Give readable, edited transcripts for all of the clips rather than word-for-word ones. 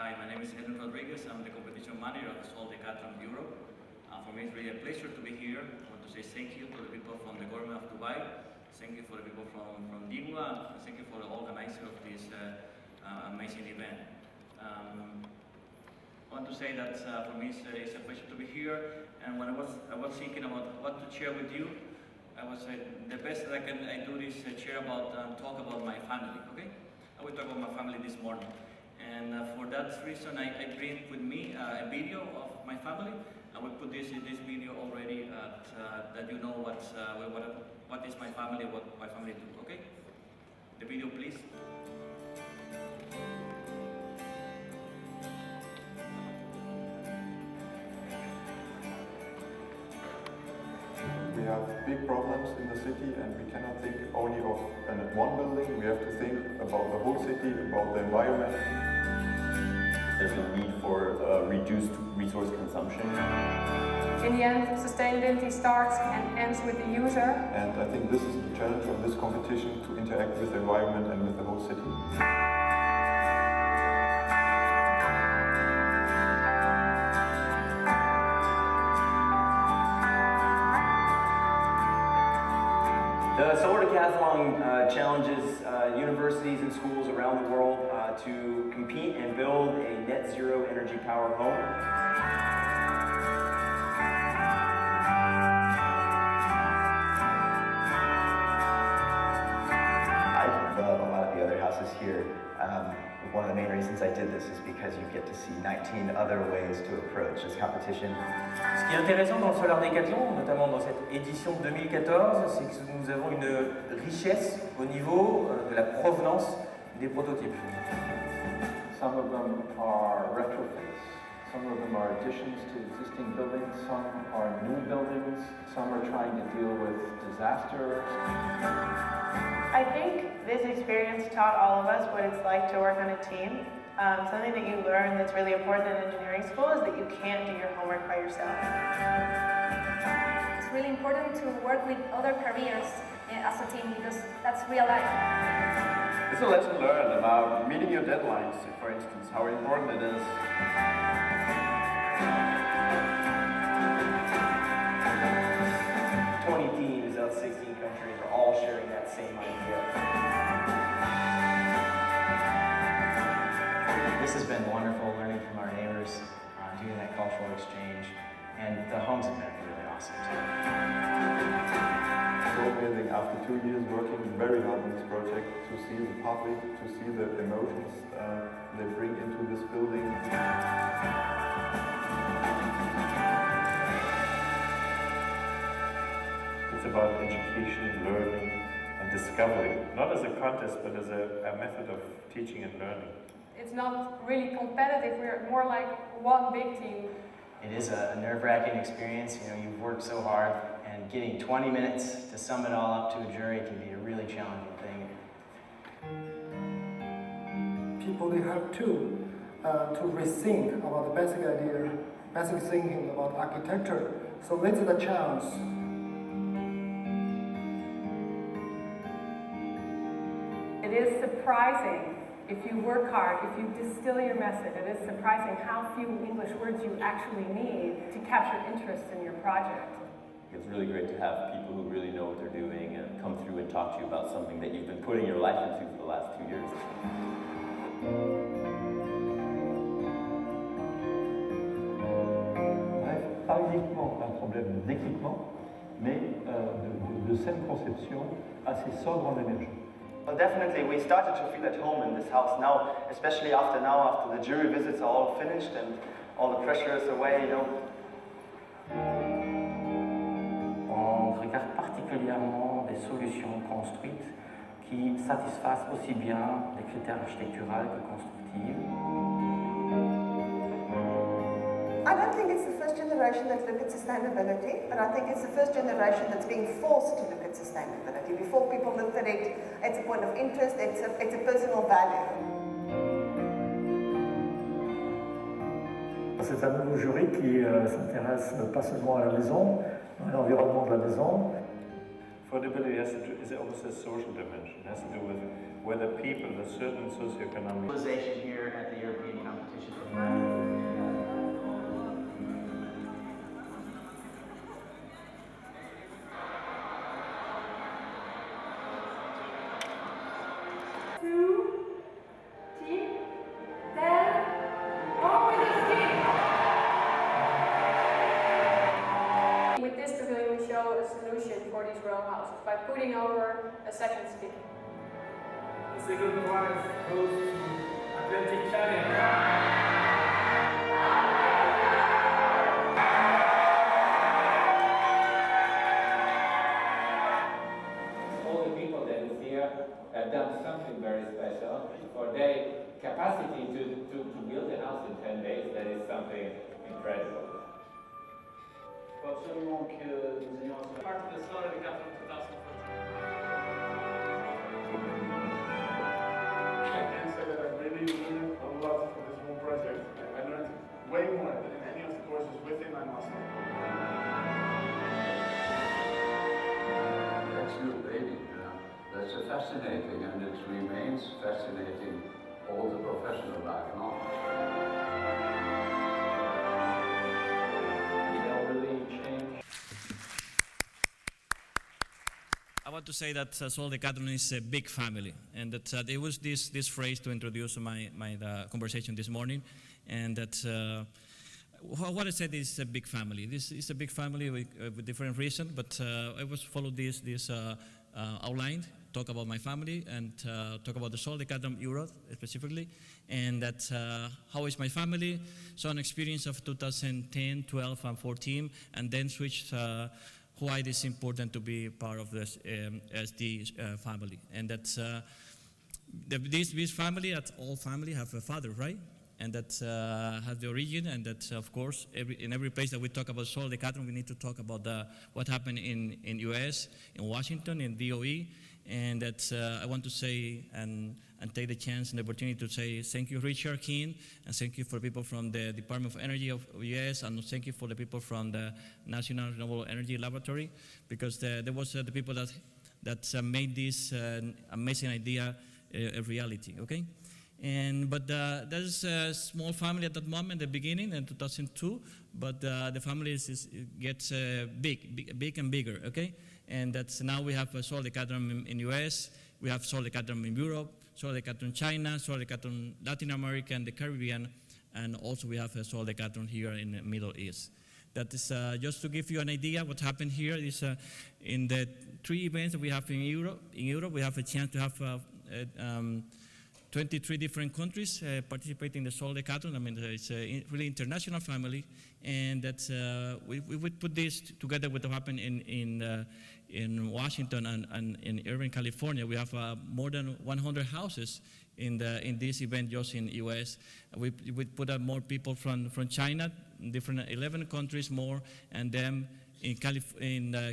Hi, my name is Edwin Rodrigues. I'm the competition manager of Solar Decathlon Europe. For me, it's really a pleasure to be here. I want to say thank you to the people from the government of Dubai. Thank you for the people from DEWA. And thank you for the organizer of this amazing event. I want to say that for me it's a pleasure to be here. And when I was thinking about what to share with you, I was the best that I do is talk about my family. Okay, I will talk about my family this morning. And for that reason, I bring with me a video of my family. I will put this video already that you know what is my family, what my family do. Okay, the video, please. We have big problems in the city and we cannot think only of one building. We have to think about the whole city, about the environment. There's a need for reduced resource consumption. In the end, sustainability starts and ends with the user. And I think this is the challenge of this competition, to interact with the environment and with the whole city. The Solar Decathlon challenges universities and schools around the world to compete and build a net zero energy powered home. I love a lot of the other houses here. One of the main reasons I did this is because you get to see 19 other ways to approach this competition. Ce qui est intéressant dans le Solar Decathlon, notamment dans cette édition 2014, c'est que nous avons une richesse au niveau de la provenance des prototypes. Some of them are retrofits, some of them are additions to existing buildings, some are new buildings, some are trying to deal with disasters. I think this experience taught all of us what it's like to work on a team. Something that you learn that's really important in engineering school is that you can't do your homework by yourself. It's really important to work with other careers as a team because that's real life. It's a lesson learned about meeting your deadlines, for instance, how important it is. 20 teams out of 16 countries are all sharing that same idea. This has been wonderful, learning from our neighbors, doing that cultural exchange, and the homes have been really awesome too. So amazing, after 2 years working very hard on this project, to see the public, to see the emotions they bring into this building. It's about education, learning, and discovery, not as a contest, but as a method of teaching and learning. It's not really competitive, we're more like one big team. It is a nerve-wracking experience. You know, you've worked so hard, and getting 20 minutes to sum it all up to a jury can be a really challenging thing. People, they have to rethink about the basic idea, basic thinking about architecture. So this is the chance. It is surprising, if you work hard, if you distill your message, it is surprising how few English words you actually need to capture interest in your project. It's really great to have people who really know what they're doing and come through and talk to you about something that you've been putting your life into for the last 2 years. Bref, pas uniquement un problème d'équipement, mais de scène conception assez sobre en énergie. Well, definitely, we started to feel at home in this house now, especially after the jury visits are all finished and all the pressure is away, you know. On regarde particulièrement des solutions construites qui satisfassent aussi bien les critères architecturaux que constructifs. I don't think it's the first generation that's looked at sustainability, but I think it's the first generation that's being forced to look at sustainability. Before people looked at it, it's a point of interest, it's a personal value. C'est un nouveau jury qui s'intéresse pas seulement à la maison, mais à l'environnement de la maison. Affordability is also a social dimension. It has to do with whether people, a certain socioeconomic Here at the European competition. a solution for these row houses by putting over a second speaker. The second prize goes to Atlantic Challenge. Have done something very special for their capacity to build a house in 10 days. That is something incredible. Il faut absolument que nous ayons un part de Solar Decathlon 2014. I can say that I really learned a lot from this whole project. I learned way more than in any of the courses within my master. That's your baby. That's fascinating, and it remains fascinating all the professional life long. They'll really change. I want to say that Solar Decathlon is a big family, and that there was this phrase to introduce my conversation this morning, and that what I said is a big family. This is a big family with different reasons, but I was follow this outline. Talk about my family and talk about the Solar Decathlon Europe specifically, and that how is my family, so an experience of 2010, 12, and 14, and then switch why it is important to be part of this SD family, and that this family, that all family have a father, right? And that has the origin, and that of course in every place that we talk about Solar Decathlon, we need to talk about what happened in US, in Washington, in DOE. And that I want to say and take the chance and the opportunity to say thank you, Richard King, and thank you for people from the Department of Energy of US, and thank you for the people from the National Renewable Energy Laboratory, because there was the people that made this amazing idea a reality. Okay. But there's a small family at that moment, the beginning in 2002, but the family gets big and bigger, okay? And that's now we have a Solar Decathlon in US, we have Solar Decathlon in Europe, Solar Decathlon China, Solar Decathlon Latin America and the Caribbean, and also we have a Solar Decathlon here in the Middle East. That is just to give you an idea what happened here is in the 3 events that we have in Europe, we have a chance to have 23 different countries participating in the Solar Decathlon. I mean, it's a really international family, and that's we would put this together with what happened in Washington and in Irvine, California. We have more than 100 houses in this event just in U.S. We put up more people from China, different 11 countries more, and then in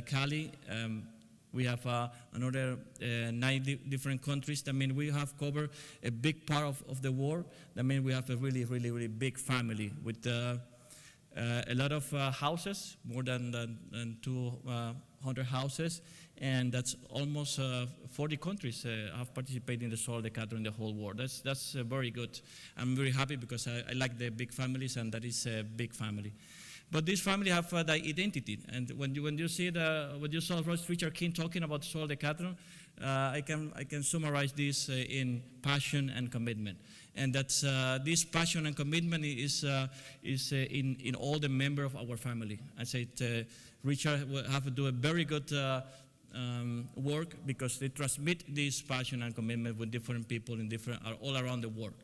Cali. We have another 9 different countries. That means we have covered a big part of the world. That means we have a really, really, really big family with a lot of houses, more than 200 houses, and that's almost 40 countries have participated in the Solar Decathlon in the whole world. That's very good. I'm very happy because I like the big families, and that is a big family. But this family have the identity, and when you see when you saw Richard King talking about Solar Decathlon, I can summarize this in passion and commitment, and that's this passion and commitment is in all the members of our family. I said Richard will have to do a very good work because they transmit this passion and commitment with different people in all around the world,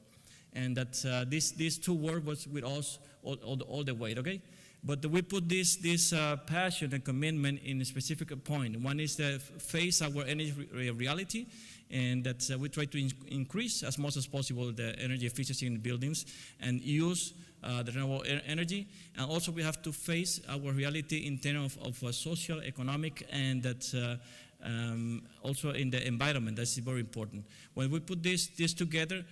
and that these 2 words was with us all the way. Okay. But we put this passion and commitment in a specific point. One is to face our energy reality, and that we try to increase as much as possible the energy efficiency in buildings and use the renewable energy. And also we have to face our reality in terms of social, economic, and that also in the environment. That's very important. When we put this together,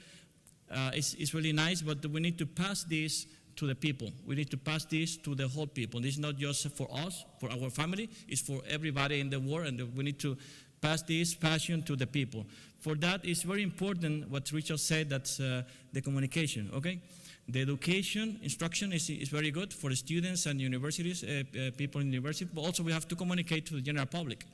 it's really nice, but we need to pass this to the people. We need to pass this to the whole people. This is not just for us, for our family, it's for everybody in the world, and we need to pass this passion to the people. For that, it's very important what Richard said, that's the communication, okay? The education, instruction is very good for the students and universities, people in university, but also we have to communicate to the general public.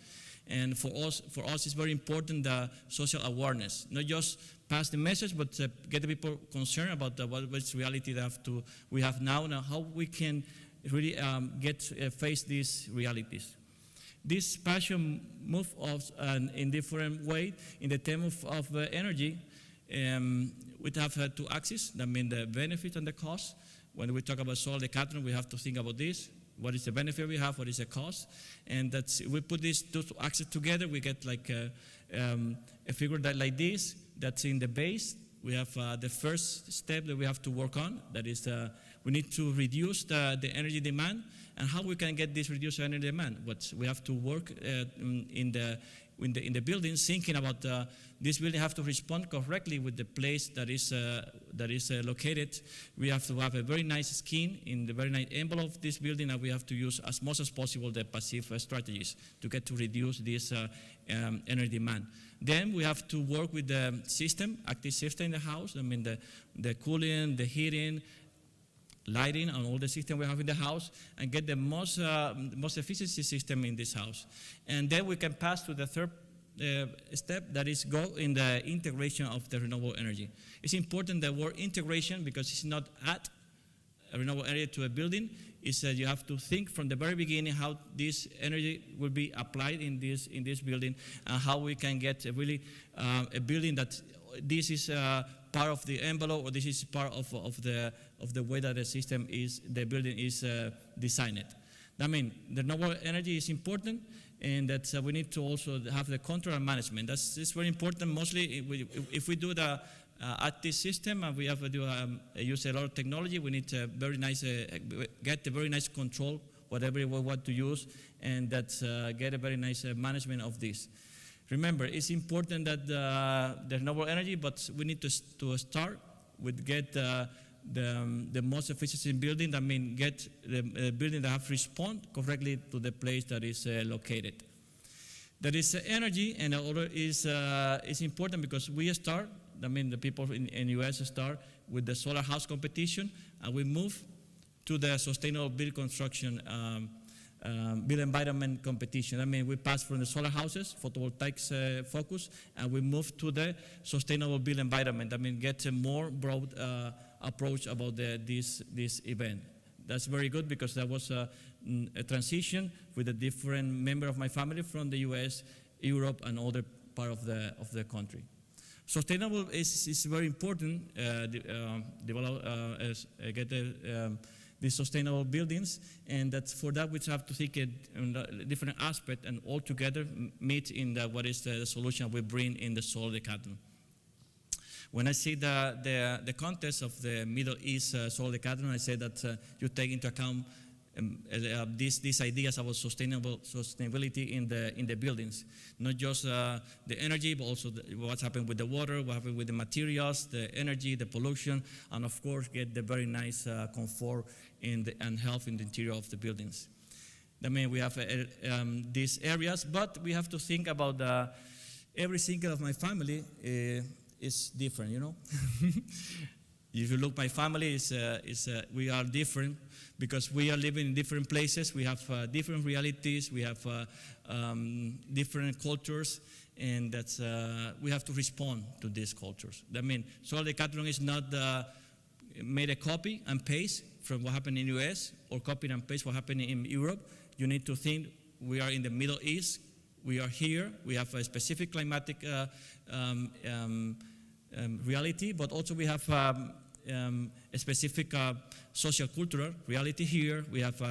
And for us, it's very important the social awareness, not just pass the message, but get the people concerned about what's reality we have now, and how we can really face these realities. this passion moves us in different way in the terms of energy. We have two axes, that mean the benefit and the cost. When we talk about Solar Decathlon, we have to think about this. What is the benefit we have? What is the cost? And we put these two axes together, we get like a figure that like this, that's in the base. We have the first step that we have to work on, that is we need to reduce the energy demand. And how we can get this reduced energy demand? We have to work in the building, thinking about this building have to respond correctly with the place that is located. We have to have a very nice skin in the very nice envelope of this building, and we have to use as much as possible the passive strategies to get to reduce this energy demand. Then we have to work with the system, active system in the house. I mean the cooling, the heating, lighting, and all the system we have in the house, and get the most efficiency system in this house. And then we can pass to the third step, that is go in the integration of the renewable energy. It's important the word integration, because it's not add a renewable energy to a building. It's that you have to think from the very beginning how this energy will be applied in this building, and how we can get a building that this is part of the envelope, or this is part of the way that the building is designed. I mean, the renewable energy is important, and that we need to also have the control and management. That's very important. Mostly, if we do the active system, and we have to use a lot of technology, we need to get a very nice control, whatever we want to use, and get a very nice management of this. Remember, it's important that there's renewable energy, but we need to start with get the most efficient building. I mean, get the building that have respond correctly to the place that is located. That is energy, and the other is important because we start. I mean, the people in US start with the solar house competition, and we move to the sustainable build construction. Build environment competition. I mean, we pass from the solar houses, photovoltaics focus, and we move to the sustainable build environment. I mean, get a more broad approach about this event. That's very good, because that was a transition with a different member of my family from the US, Europe, and other part of the country. Sustainable is very important. These sustainable buildings, and for that we have to think a different aspect, and all together meet in what is the solution we bring in the Solar Decathlon. When I see the context of the Middle East Solar Decathlon, I say that you take into account these ideas about sustainability in the buildings, not just the energy, but also what's happened with the water, what happened with the materials, the energy, the pollution, and of course get the very nice comfort and health in the interior of the buildings. I mean, we have these areas, but we have to think about every single of my family is different, you know. If you look, my family we are different, because we are living in different places. We have different realities. We have different cultures, and we have to respond to these cultures. I mean, Solar Decathlon is not made a copy and paste from what happened in the US, or copy and paste what happened in Europe. You need to think we are in the Middle East. We are here. We have a specific climatic reality, but also we have a specific social cultural reality here. We have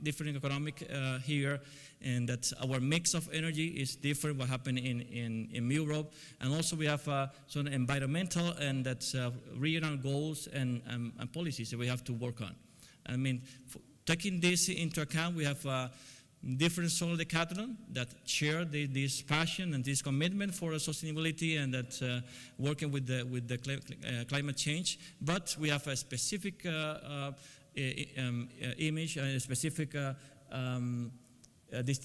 different economic here, and that our mix of energy is different what happened in Europe. And also we have some environmental and regional goals and policies that we have to work on. I mean, taking this into account, we have different Solar Decathlon that share this passion and this commitment for sustainability, and that working with the climate change. But we have a specific image and a specific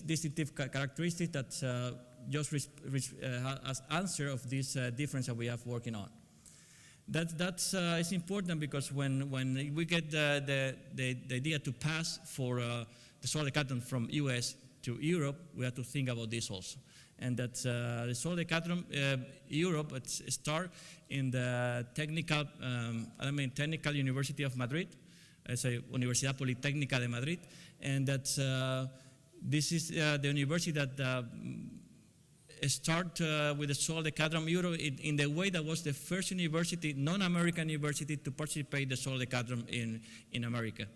distinctive characteristic that just has answer of this difference that we have working on. That's it's important, because when we get the idea to pass for the Solar Decathlon from US to Europe, we have to think about this also. And that the Solar Decathlon Europe start in the Technical University of Madrid, it's a Universidad Politécnica de Madrid, and that This is the university that start with the Solar Decathlon Euro in the way that was the first university, non-American university, to participate in the Solar Decathlon in America.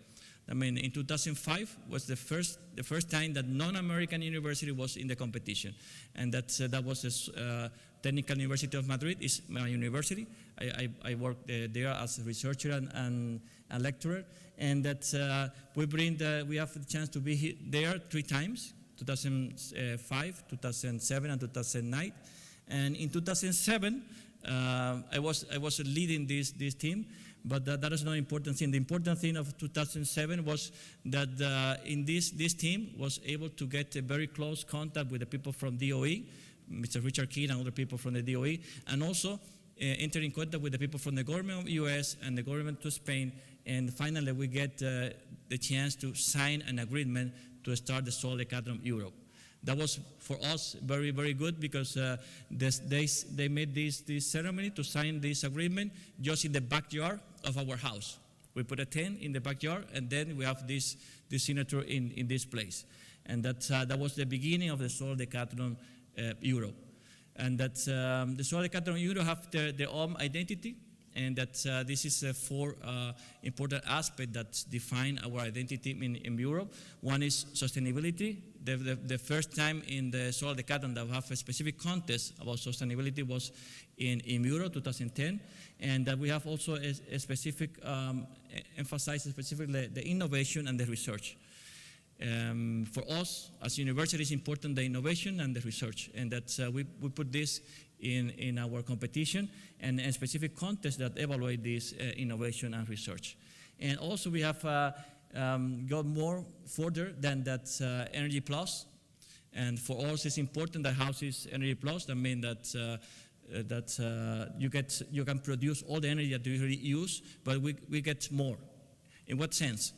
I mean, in 2005 was the first time that non-American university was in the competition, and that was the Technical University of Madrid. Is my university. I work there as a researcher and a lecturer, and that we have the chance to be there 3 times. 2005, 2007, and 2009. And in 2007, I was leading this team, but that is not the important thing. The important thing of 2007 was that in this team was able to get a very close contact with the people from DOE, Mr. Richard King and other people from the DOE, and also enter in contact with the people from the government of the US and the government of Spain. And finally, we get the chance to sign an agreement to start the Solar Decathlon Europe. That was for us very, very good because they made this ceremony to sign this agreement just in the backyard of our house. We put a tent in the backyard, and then we have this signature in this place. And that was the beginning of the Solar Decathlon Europe. And that the Solar Decathlon Europe have their own identity. And that this is 4 important aspects that define our identity in Europe. One is sustainability. The first time in the Solar Decathlon that we have a specific contest about sustainability was in Europe, 2010. And that we have also a specific, emphasize specifically the innovation and the research. For us, as university, it's important the innovation and the research. And that we put this in our competition and a specific contest that evaluate this innovation and research. And also we have got more further than that Energy Plus. And for us, it's important that house is Energy Plus. That means that you can produce all the energy that you really use, but we get more. In what sense?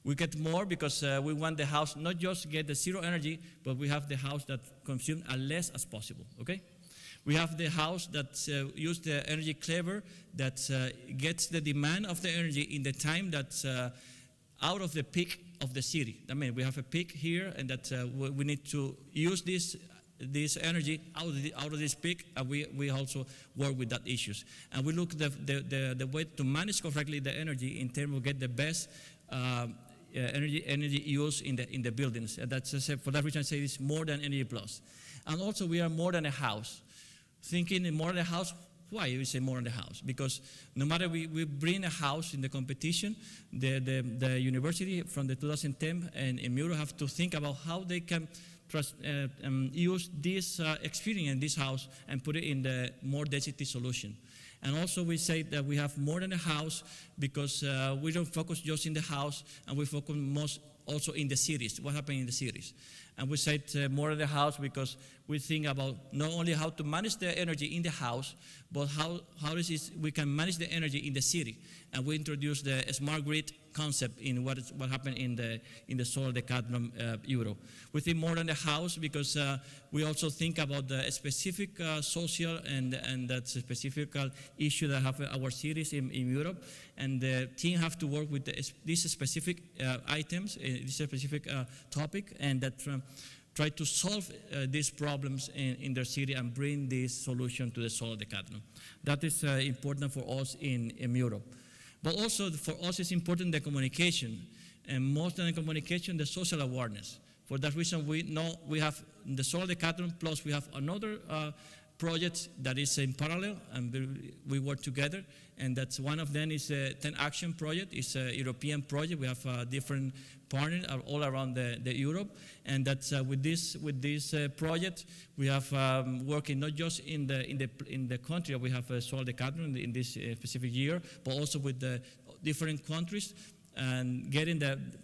We get more because we want the house not just get the zero energy, but we have the house that consumes as less as possible, okay? We have the house that use the energy clever, that gets the demand of the energy in the time that's out of the peak of the city. I mean, we have a peak here, and that we need to use this energy out of this peak, and we also work with that issues. And we look the way to manage correctly the energy in terms of get the best energy use in the buildings. And that's for that reason I say it's more than Energy Plus. And also we are more than a house. Thinking more than a house, why we say more than a house? Because no matter we bring a house in the competition, the university from the 2010 and in Europe have to think about how they can use this experience in this house and put it in the more density solution. And also we say that we have more than a house because we don't focus just in the house, and we focus most also in the cities, what happened in the cities. And we said more than the house because we think about not only how to manage the energy in the house, but how we can manage the energy in the city. And we introduced the smart grid concept in what happened in the Solar Decathlon Euro. We think more than the house because we also think about the specific social and that specific issue that have our cities in Europe. And the team have to work with these specific items, this specific topic, and that try to solve these problems in their city and bring this solution to the Solar Decathlon. That is important for us in Europe. But also for us it's important the communication, and most than the communication, the social awareness. For that reason we know we have the Solar Decathlon, plus we have another project that is in parallel, and we work together, and that's one of them is a 10 Action project. It's a European project. We have different partners all around the Europe, and that's with this project we have working not just in the country we have a Solar Decathlon in this specific year, but also with the different countries, and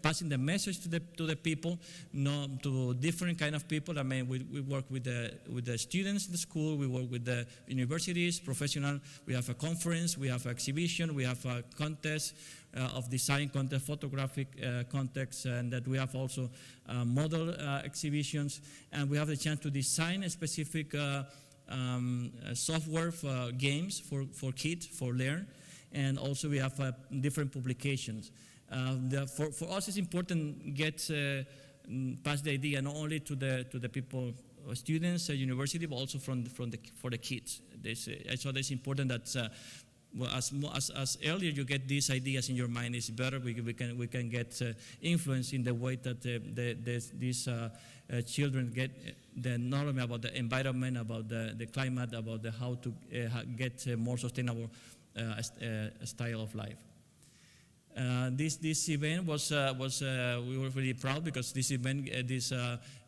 passing the message to the people, to different kind of people. I mean, we work with the students in the school, we work with the universities, professional. We have a conference, we have an exhibition, we have a contest of design contest, photographic context, and that we have also model exhibitions, and we have the chance to design a specific software for games for kids, for learn, and also we have different publications. For us, it's important get pass the idea not only to the people, students, university, but also for the kids. I thought it's important that well, as earlier you get these ideas in your mind, it's better we can get influence in the way that these children get the knowledge about the environment, about the climate, about how to get a more sustainable style of life. This event was we were really proud because this event, this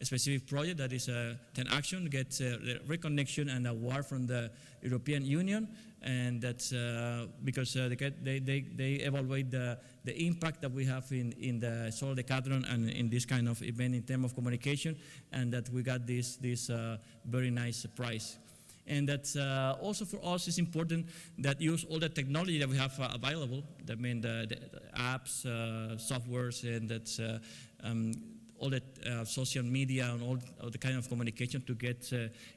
specific project that is 10 Action gets recognition and award from the European Union, and that's because they evaluate the impact that we have in the Solar Decathlon and in this kind of event in terms of communication, and that we got this very nice prize. And that's also for us is important that use all the technology that we have available. I mean the apps, softwares, and that's all the social media and all the kind of communication to get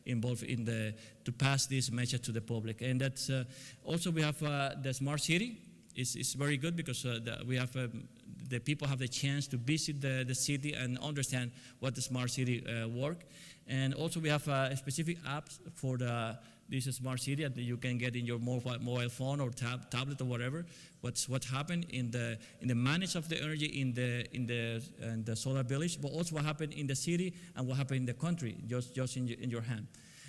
involved in to pass this message to the public. And that's also we have the smart city. It's very good because we have the people have the chance to visit the city and understand what the smart city work. And also we have specific apps for this smart city that you can get in your mobile phone or tablet or whatever. What happened in the manage of the energy in the solar village, but also what happened in the city and what happened in the country, just in your hand.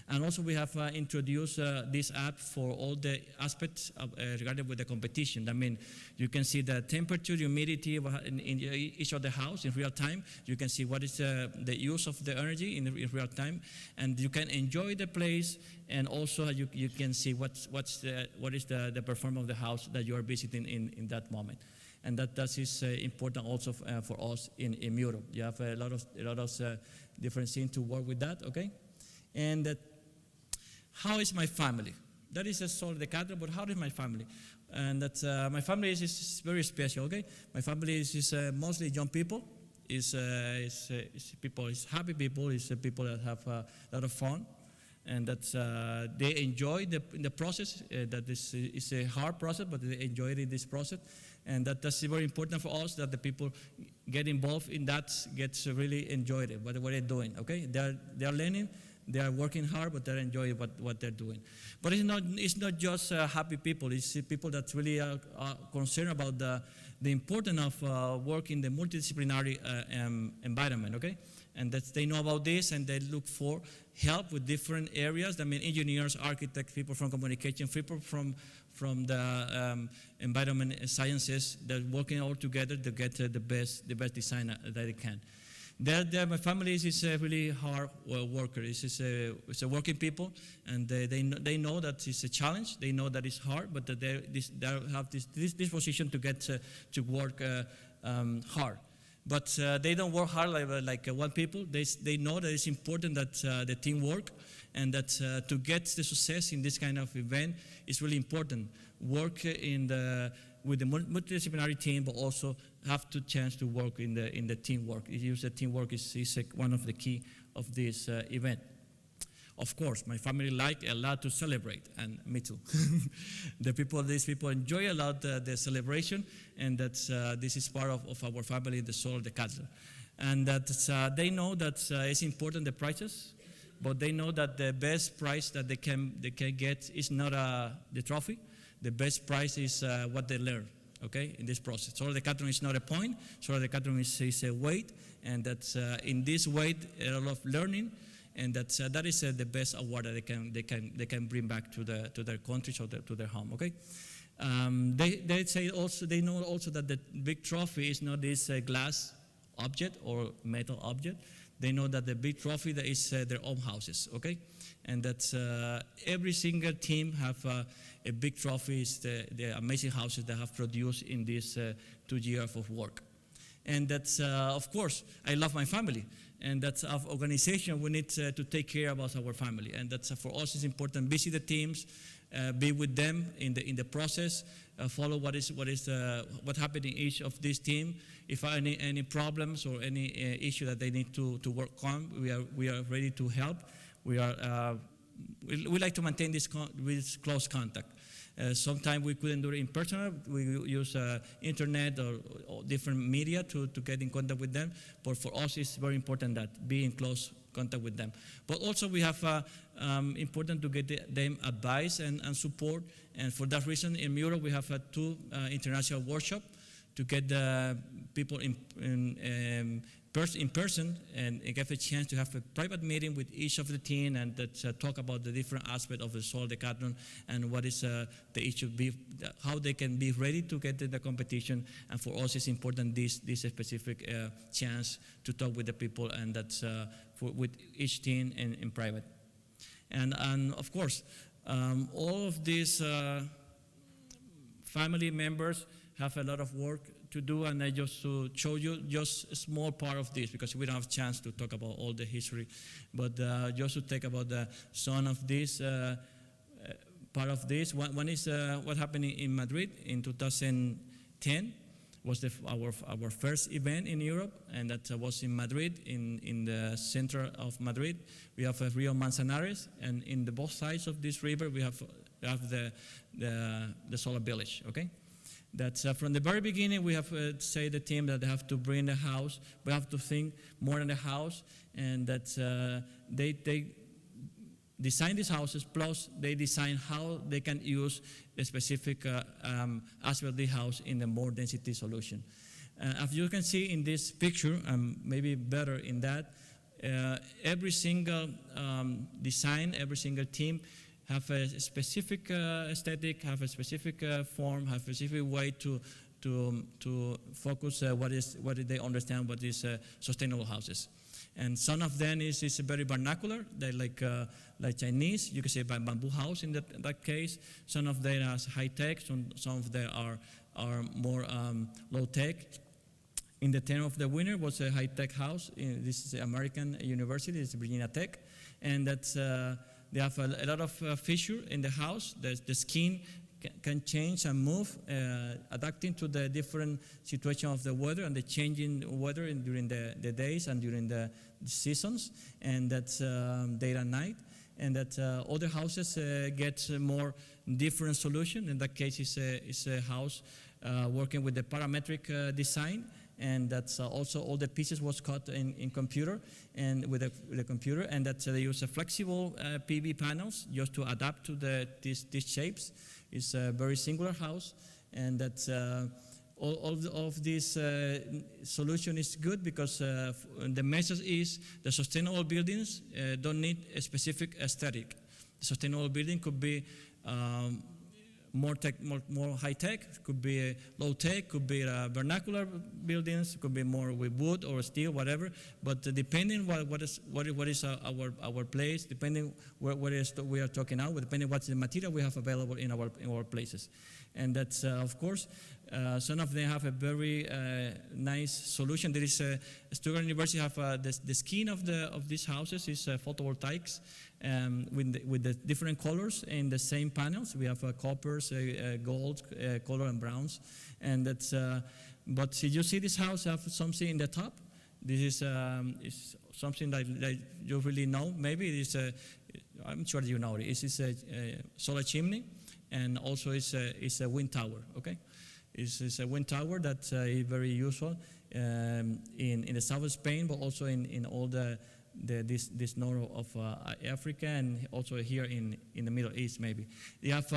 And also we have introduced this app for all the aspects regarding with the competition. I mean, you can see the temperature, humidity in each of the house in real time. You can see what is the use of the energy in real time, and you can enjoy the place. And also you can see what is the performance of the house that you are visiting in that moment. And that is important also for us in Europe. You have a lot of different things to work with that. Okay, and how is my family? That is a Solar Decathlon, but how is my family? And that my family is very special. Okay, my family is mostly young people. Is happy people. Is people that have a lot of fun, and that they enjoy the process. That is a hard process, but they enjoy it in this process, and that's very important for us that the people get involved in that, gets really enjoyed it. What they're doing. Okay, they're learning. They are working hard, but they enjoy what they're doing. But it's not just happy people. It's people that really are concerned about the importance of work in the multidisciplinary environment, okay? And that they know about this and they look for help with different areas. I mean, engineers, architects, people from communication, people from the environment sciences, that working all together to get the best design that they can. My family is a really hard worker. It's a working people, and they know that it's a challenge. They know that it's hard, but they have this position to get to work hard. But they don't work hard like one people. They know that it's important that the team work, and that to get the success in this kind of event is really important. Work with the multidisciplinary team, but also have the chance to work in the teamwork. Teamwork is one of the key of this event. Of course, my family like a lot to celebrate, and me too. These people enjoy a lot the celebration, and that's this is part of our family, the Solar Decathlon. And that they know that it's important the prices, but they know that the best price that they can get is not the trophy. The best price is what they learn, okay, in this process. Solar Decathlon is not a point. Solar Decathlon is a weight, and that's in this weight a lot of learning, and that is the best award that they can bring back to their countries or to their home, okay. They say also they know also that the big trophy is not this glass object or metal object. They know that the big trophy that is their own houses, okay? And that every single team have a big trophy, is the amazing houses that have produced in this 2 years of work. And that's, of course, I love my family. And that's our organization, we need to take care about our family. And that's, for us, it's important, visit the teams, be with them in the process, follow what happened in each of this team. If any problems or any issue that they need to work on, we are ready to help. We like to maintain this close contact. Sometimes we couldn't do it in person. We use internet or different media to get in contact with them. But for us, it's very important that be in close contact with them. But also we have important to get them advice and support. And for that reason, in Europe, we have 2 international workshops to get the people in person and get a chance to have a private meeting with each of the team and talk about the different aspects of the Solar Decathlon and what is the issue, how they can be ready to get to the competition. And for us, it's important this specific chance to talk with the people, and that's with each team in private. And of course, all of these family members have a lot of work to do, and I just to show you just a small part of this because we don't have a chance to talk about all the history, but just to take about some of this part of this. One is what happened in Madrid in 2010 was our first event in Europe, and that was in Madrid, in the center of Madrid. We have Rio Manzanares, and in the both sides of this river we have the solar village. Okay. That's from the very beginning, we have say the team that they have to bring the house. We have to think more than the house, and that they design these houses, plus they design how they can use a specific aspect of the house in the more density solution. As you can see in this picture, maybe better in that, every single design, every single team have a specific aesthetic, have a specific form, have a specific way to focus what they understand what is sustainable houses. And some of them is very vernacular, they like Chinese, you can say bamboo house in that case. Some of them are high tech, some of them are more low tech. In the term of the winner was a high tech house. This is American University, it's Virginia Tech, and that's they have a lot of feature in the house. The skin can change and move, adapting to the different situation of the weather and the changing weather during the days and during the seasons, and that's day and night. And that other houses get more different solution. In that case, it's a house working with the parametric design. And that's also all the pieces was cut in computer and with the computer, and that they use a flexible PV panels just to adapt to these shapes. It's a very singular house, and that's all of this solution is good because the message is the sustainable buildings don't need a specific aesthetic. The sustainable building could be more high tech, could be low tech, could be vernacular buildings, could be more with wood or steel, whatever. But depending what is our place, depending what we are talking about, depending what's the material we have available in our places, and that's of course some of them have a very nice solution. There is Stuttgart University have the skin of these houses is photovoltaics. With the different colors in the same panels. We have coppers, gold color, and browns. And that's, but you see this house have something in the top. This is something that you really know. Maybe it is I'm sure you know it. It's a solar chimney, and also it's a wind tower. Okay, it's a wind tower that is very useful in the south of Spain, but also in all this north of Africa, and also here in the Middle East maybe. You have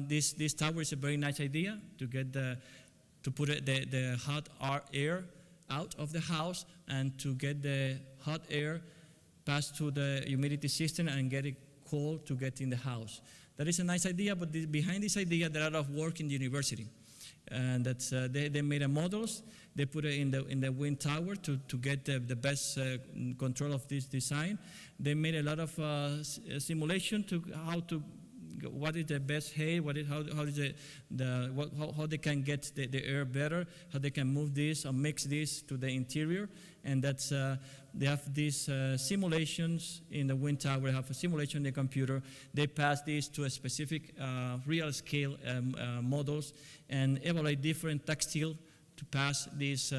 this tower is a very nice idea to get to put the hot air out of the house and to get the hot air pass through the humidity system and get it cold to get in the house. That is a nice idea, but behind this idea there are a lot of work in the university. And that's they made a models. They put it in the wind tower to get the best control of this design. They made a lot of simulation to what is the best height, how they can get the air better, how they can move this or mix this to the interior, and that's they have these simulations in the wind tower. They have a simulation in the computer. They pass this to a specific real scale models and evaluate different textile pass this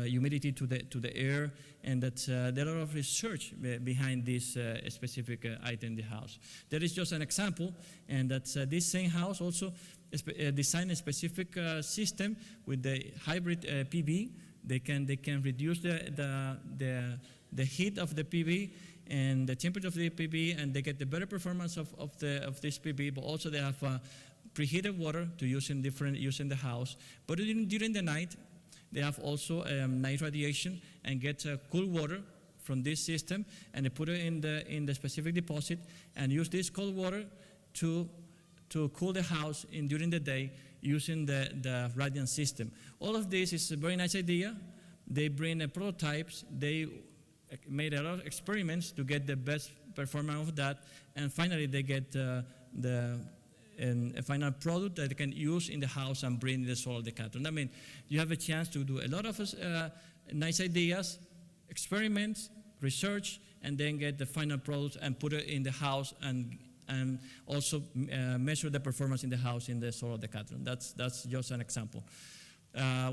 humidity to the air, and that there are a lot of research behind this specific item in the house. There is just an example, and that this same house also designed a specific system with the hybrid PV. They can reduce the heat of the PV and the temperature of the PV, and they get the better performance of this PV. But also they have preheated water to use in the house. But during the night, they have also night radiation and get cool water from this system, and they put it in the specific deposit and use this cold water to cool the house during the day using the radiant system. All of this is a very nice idea. They bring prototypes. They made a lot of experiments to get the best performance of that, and finally they get a final product that they can use in the house and bring the Solar Decathlon. I mean, you have a chance to do a lot of nice ideas, experiments, research, and then get the final product and put it in the house and also measure the performance in the house in the Solar Decathlon. That's just an example.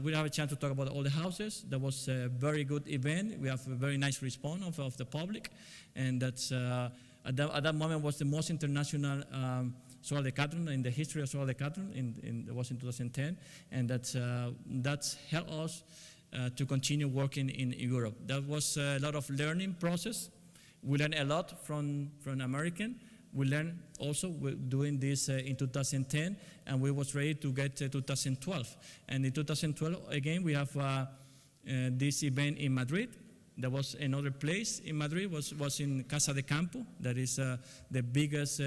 We have a chance to talk about all the houses. That was a very good event. We have a very nice response of the public, and that's at that moment was the most international Solar Decathlon in the history of Solar Decathlon. It was in 2010, and that's helped us to continue working in Europe. That was a lot of learning process. We learned a lot from American. We learned also doing this in 2010, and we was ready to get 2012. And in 2012, again, we have this event in Madrid. There was another place in Madrid, was in Casa de Campo. That is the biggest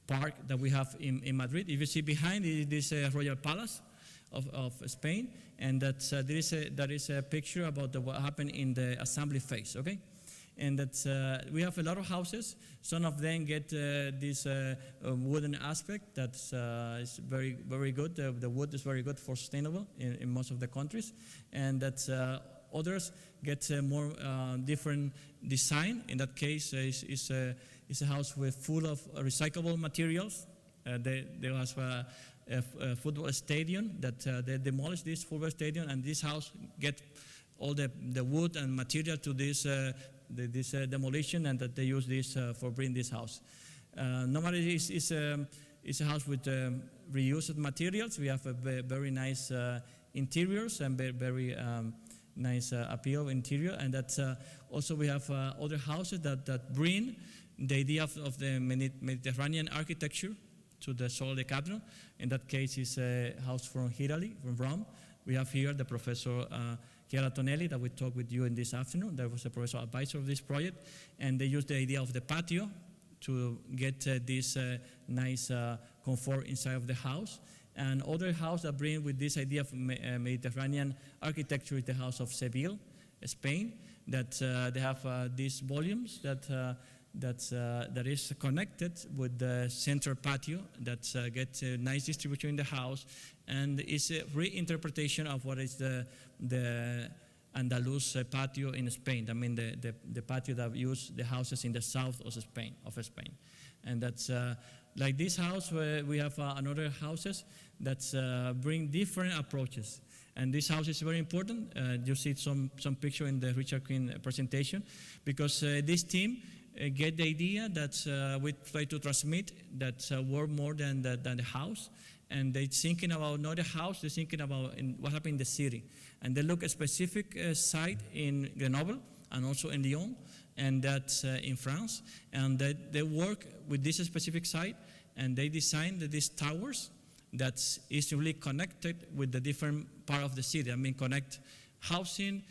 park that we have in Madrid. If you see behind it, this Royal Palace of Spain, and that is a picture about what happened in the assembly phase, okay? And that we have a lot of houses. Some of them get this wooden aspect that is very, very good. The wood is very good for sustainable in most of the countries. And that others get more different design. In that case, it's a house full of recyclable materials. They have a football stadium that they demolished this football stadium, and this house get all the wood and material to this demolition, and that they use this for bringing this house. Normally, it's a house with reused materials. We have a very nice interiors and very nice appeal interior, and that's also we have other houses that bring the idea of the Mediterranean architecture to the Solar Decathlon. In that case, it's a house from Italy, from Rome. We have here the Professor Chiara Tonelli that we talked with you in this afternoon. That was the professor advisor of this project, and they used the idea of the patio to get this nice comfort inside of the house. And other house that bring with this idea of Mediterranean architecture is the house of Seville, Spain, that they have these volumes that is connected with the center patio that gets a nice distribution in the house, and it's a reinterpretation of what is the Andalus patio in Spain. I mean the patio that use the houses in the south of Spain. And that's like this house where we have another houses that bring different approaches. And this house is very important. You see some picture in the Richard Quinn presentation, because this team get the idea that we try to transmit that work more than the house. And they're thinking about not the house, they're thinking about what happened in the city. And they look at a specific site in Grenoble and also in Lyon, and that's in France. And they work with this specific site, and they design these towers that is really connected with the different part of the city. I mean, connect housing,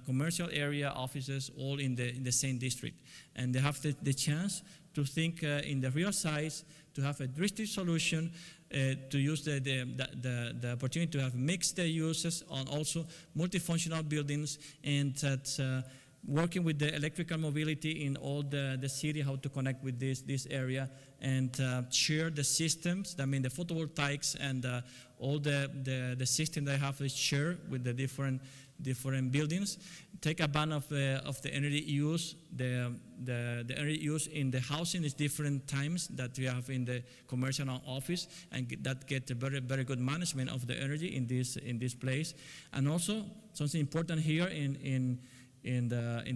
commercial area, offices, all in the same district. And they have the chance to think in the real size, to have a district solution, to use the opportunity to have mixed uses on also multifunctional buildings, and that working with the electrical mobility in all the city, how to connect with this area, and share the systems. I mean, the photovoltaics and all the system they have is shared with the different different buildings, take advantage of the energy use. The energy use in the housing is different times that we have in the commercial and office, and that get a very good management of the energy in this place. And also something important here in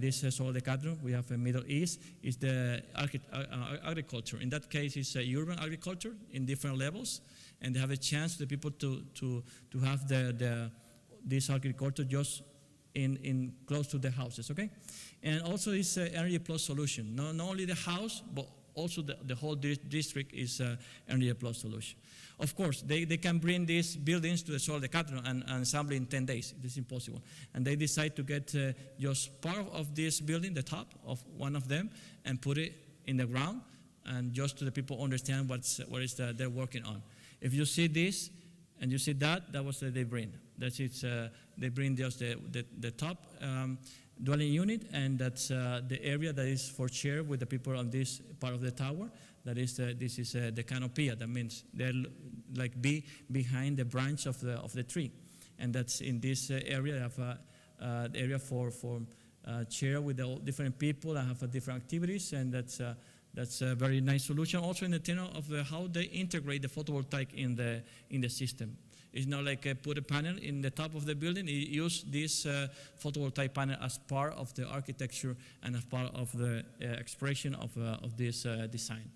this Solar Decathlon, we have a Middle East, is the agriculture. In that case, it's urban agriculture in different levels, and they have a chance for the people to have this agriculture just in close to the houses, okay? And also it's Energy Plus solution. Not only the house, but also the whole district is Energy Plus solution. Of course, they can bring these buildings to the Solar Decathlon and assemble in 10 days. It is impossible. And they decide to get just part of this building, the top of one of them, and put it in the ground, and just to the people understand they're working on. If you see this and you see that was they bring. That's it. They bring just the top dwelling unit, and that's the area that is for share with the people on this part of the tower. That is, this is the canopy. That means they're like behind the branch of the tree, and that's in this area. They have the area for share with the different people and have different activities, and that's a very nice solution. Also in the term of how they integrate the photovoltaic in the system. It's not like put a panel in the top of the building. You use this photovoltaic panel as part of the architecture and as part of the expression of this design.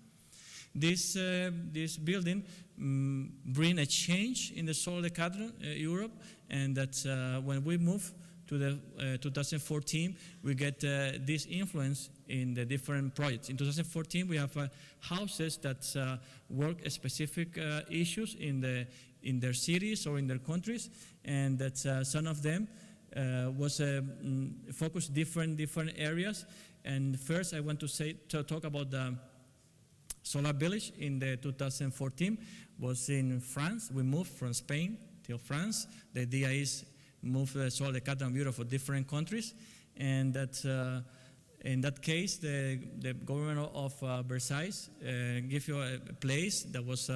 This building bring a change in the Solar Decathlon Europe, and that's when we move to the 2014, we get this influence in the different projects. In 2014, we have houses that work specific issues in their cities or in their countries, and that some of them was focused different areas. And first, I want to talk about the Solar Village in the 2014 was in France. We moved from Spain to France. The idea is move the Solar Decathlon Bureau for different countries, and that in that case, the government of Versailles gave you a place that was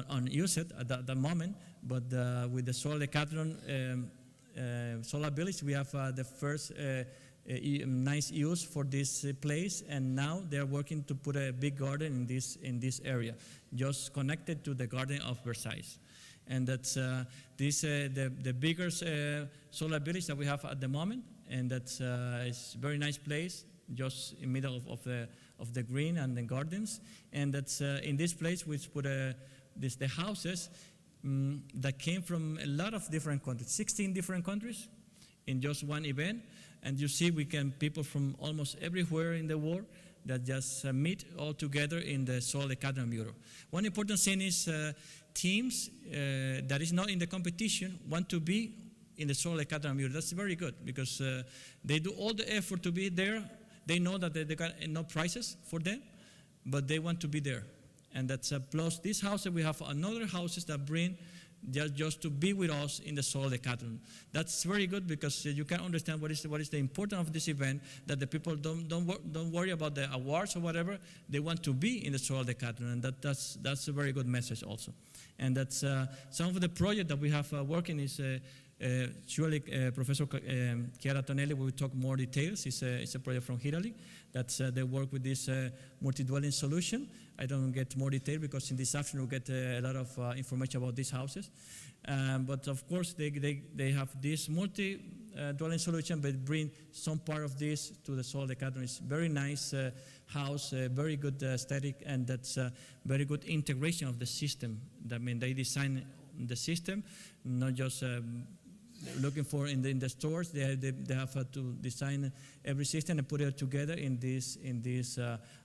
unused at that moment, but with the Solar Decathlon Solar Village, we have the first nice use for this place, and now they're working to put a big garden in this area, just connected to the garden of Versailles. And that's the bigger solar village that we have at the moment, and that's it's a very nice place, just in the middle of the green and the gardens. And that's in this place we put the houses that came from a lot of different countries, 16 different countries in just one event. And you see, people from almost everywhere in the world that just meet all together in the Solar Decathlon Bureau. One important thing is teams that is not in the competition want to be in the Solar Decathlon Bureau. That's very good, because they do all the effort to be there. They know that they got no prizes for them, but they want to be there. And that's plus this house, we have another houses that bring just to be with us in the Solar Decathlon. That's very good, because you can understand what is the importance of this event, that the people don't worry about the awards or whatever. They want to be in the Solar Decathlon, and that's a very good message also. And that's some of the project that we have working is surely Professor Chiara Tonelli will talk more details. It's a project from Italy that they work with this multi-dwelling solution. I don't get more detail because in this afternoon we'll get a lot of information about these houses. But of course they have this multi-dwelling solution, but bring some part of this to the Solar Decathlon. It's very nice house, very good aesthetic, and that's very good integration of the system. That means they design the system, not just looking for in the stores. They have to design every system and put it together in this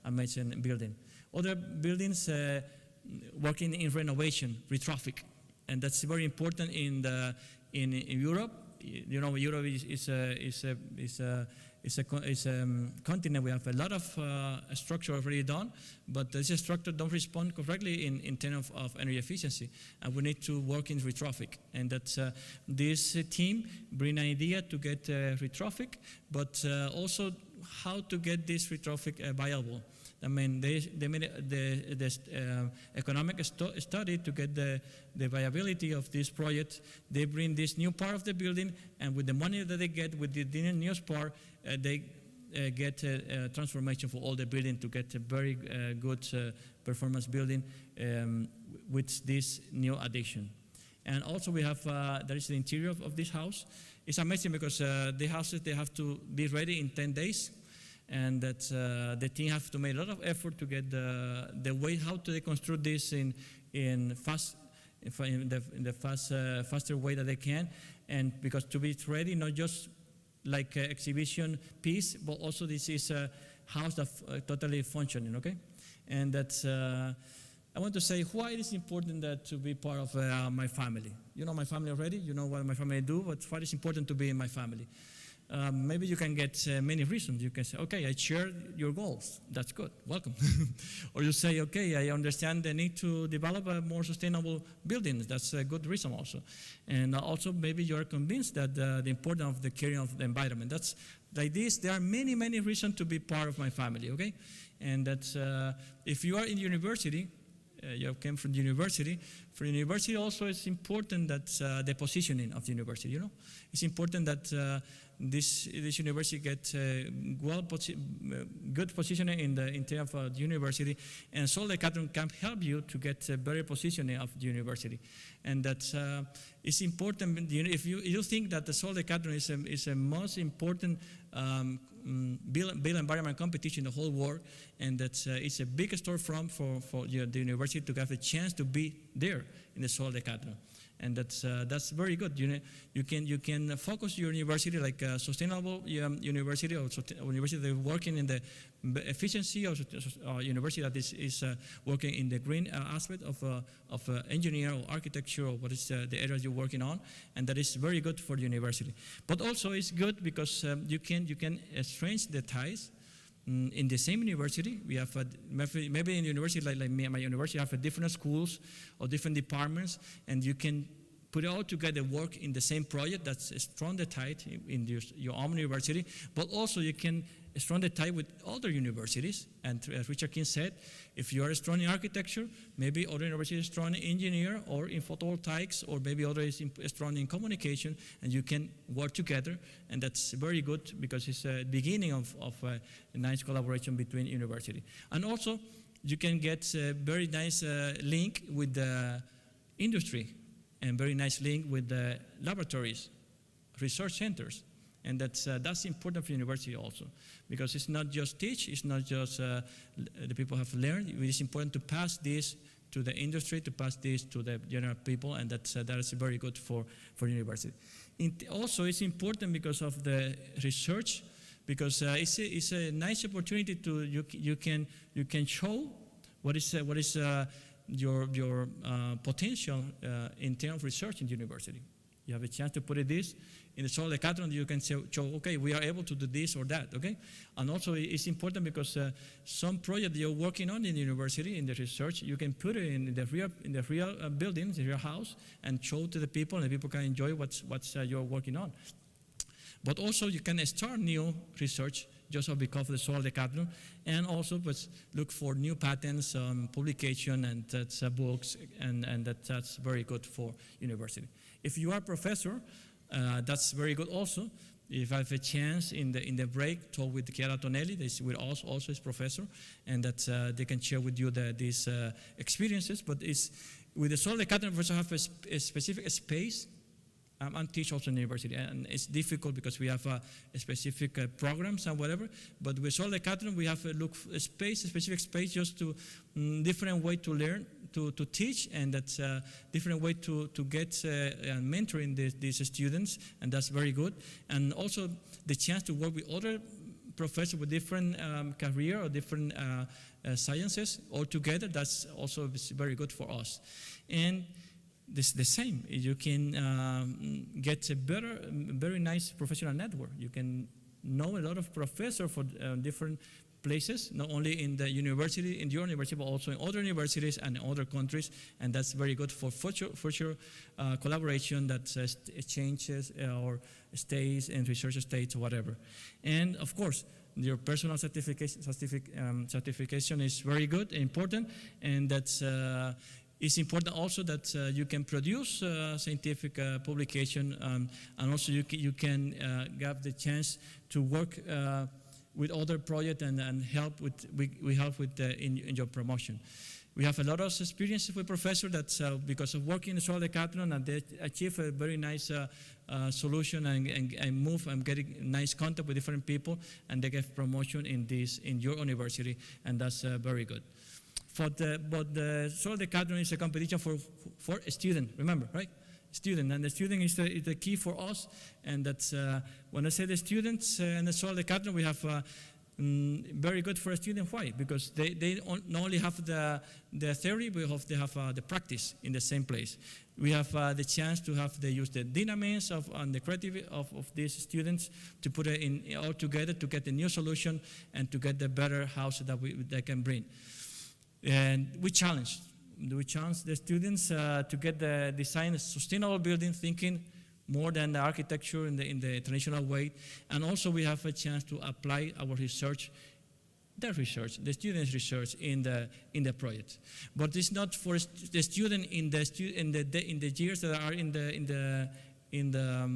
amazing building. Other buildings working in renovation, retrofit, and that's very important in Europe. You know, Europe is a continent. We have a lot of structure already done, but this structure don't respond correctly in terms of energy efficiency, and we need to work in retrofit. And that's this team bring an idea to get retrofit, but also how to get this retrofit viable. I mean, they made the economic study to get the viability of this project. They bring this new part of the building, and with the money that they get with the new part, they get a transformation for all the building to get a very good performance building with this new addition. And also we have, there is the interior of this house. It's amazing because the houses, they have to be ready in 10 days. And that the team have to make a lot of effort to get the way how to construct this in the faster way that they can. And because to be ready, not just like an exhibition piece, but also this is a house that's totally functioning, okay? And that's, I want to say why it is important that to be part of my family. You know my family already, you know what my family do, but why it's important to be in my family. Maybe you can get many reasons. You can say, okay, I share your goals. That's good, welcome. Or you say, okay, I understand the need to develop a more sustainable buildings. That's a good reason also. And also maybe you're convinced that the importance of the caring of the environment. That's like this, there are many, many reasons to be part of my family, okay? And that's, if you are in university, you came from the university. For university also it's important that the positioning of the university, you know? It's important that this university gets good positioning in terms of the university, and Solar Decathlon can help you to get a better positioning of the university. And that's it's important. If you think that the Solar Decathlon is a most important build environment competition in the whole world, and that it's a big storefront for the university to have a chance to be there in the Solar Decathlon. And that's very good. You can focus your university like a sustainable university, or university that is working in the efficiency of university that is working in the green aspect of engineer or architecture, or what is the area you're working on, and that is very good for the university. But also it's good because you can strengthen the ties. In the same university, we have maybe in university like my university, have different schools or different departments, and you can put it all together, work in the same project. That's strong the tie in your own university, but also you can strong the tie with other universities. And as Richard King said, if you are strong in architecture, maybe other universities are strong in engineer or in photovoltaics, or maybe other is strong in communication, and you can work together. And that's very good because it's a beginning of a nice collaboration between university. And also, you can get a very nice link with the industry, and very nice link with the laboratories, research centers. And that's important for university also, because it's not just teach, it's not just the people have learned. It is important to pass this to the industry, to pass this to the general people, and that is very good for university. Also, it's important because of the research, because it's a nice opportunity to you can show what is your potential in terms of research in the university. You have a chance to put this in the Solar Decathlon. You can show, okay, we are able to do this or that, okay? And also it's important because some project you're working on in the university, in the research, you can put it in the real buildings, in your house, and show to the people, and the people can enjoy what you're working on. But also you can start new research just because of the Solar Decathlon, and also look for new patents, publication, and that's books, and that's very good for university. If you are a professor, that's very good also. If I have a chance in the break, talk with Chiara Tonelli, we're also his professor, and that they can share with you these experiences. But with the Solar Decathlon, we also have a specific space. And teach also in the university, and it's difficult because we have specific programs and whatever. But with Solar Decathlon, we have a specific space, just to different way to learn, to teach, and that's a different way to get mentoring these students, and that's very good. And also the chance to work with other professors with different career or different sciences all together. That's also very good for us. And this the same. You can get a very nice professional network. You can know a lot of professors for different places, not only in the university, in your university, but also in other universities and in other countries, and that's very good for future collaboration that changes or stays in research states or whatever. And of course, your personal certification is very good, important, and that's it's important also that you can produce scientific publication, and also you can have the chance to work with other projects and help with we help with in your promotion. We have a lot of experience with professors that because of working in Solar Decathlon, and they achieve a very nice solution and move and getting nice contact with different people, and they get promotion in your university, and that's very good. But the Solar Decathlon is a competition for a student. Remember, right? Student, and the student is the key for us, and that's when I say the students and the Solar Decathlon, we have. Very good for a student. Why? Because they not only have the theory, but they have the practice in the same place. We have the chance to use the dynamics and the creativity of these students to put it in all together to get a new solution and to get the better house that they can bring. And we challenge the students to get the design sustainable building thinking more than the architecture in the traditional way, and also we have a chance to apply our research, the students' research in the project. But it's not for the student in the years that are in the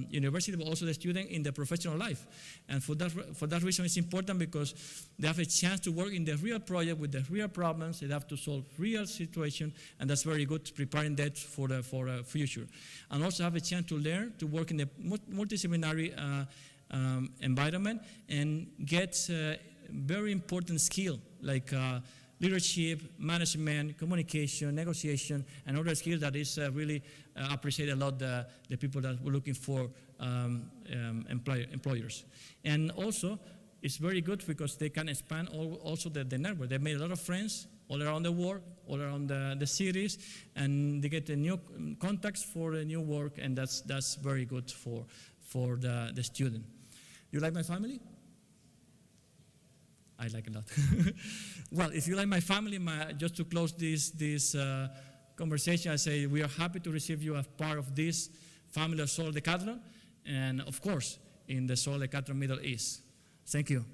university, but also the student in the professional life. And for that reason, it's important because they have a chance to work in the real project with the real problems. They have to solve real situation, and that's very good, preparing that for the future. And also have a chance to learn to work in a multidisciplinary environment and get very important skill like leadership, management, communication, negotiation, and other skills that is really appreciate a lot the people that we're looking for employers. And also, it's very good because they can expand also the network. They made a lot of friends all around the world, all around the cities, and they get new contacts for the new work, and that's very good for the student. You like my family? I like a lot. Well, if you like my family, just to close this conversation, I say we are happy to receive you as part of this family of Solar Decathlon, and of course, in the Solar Decathlon Middle East. Thank you.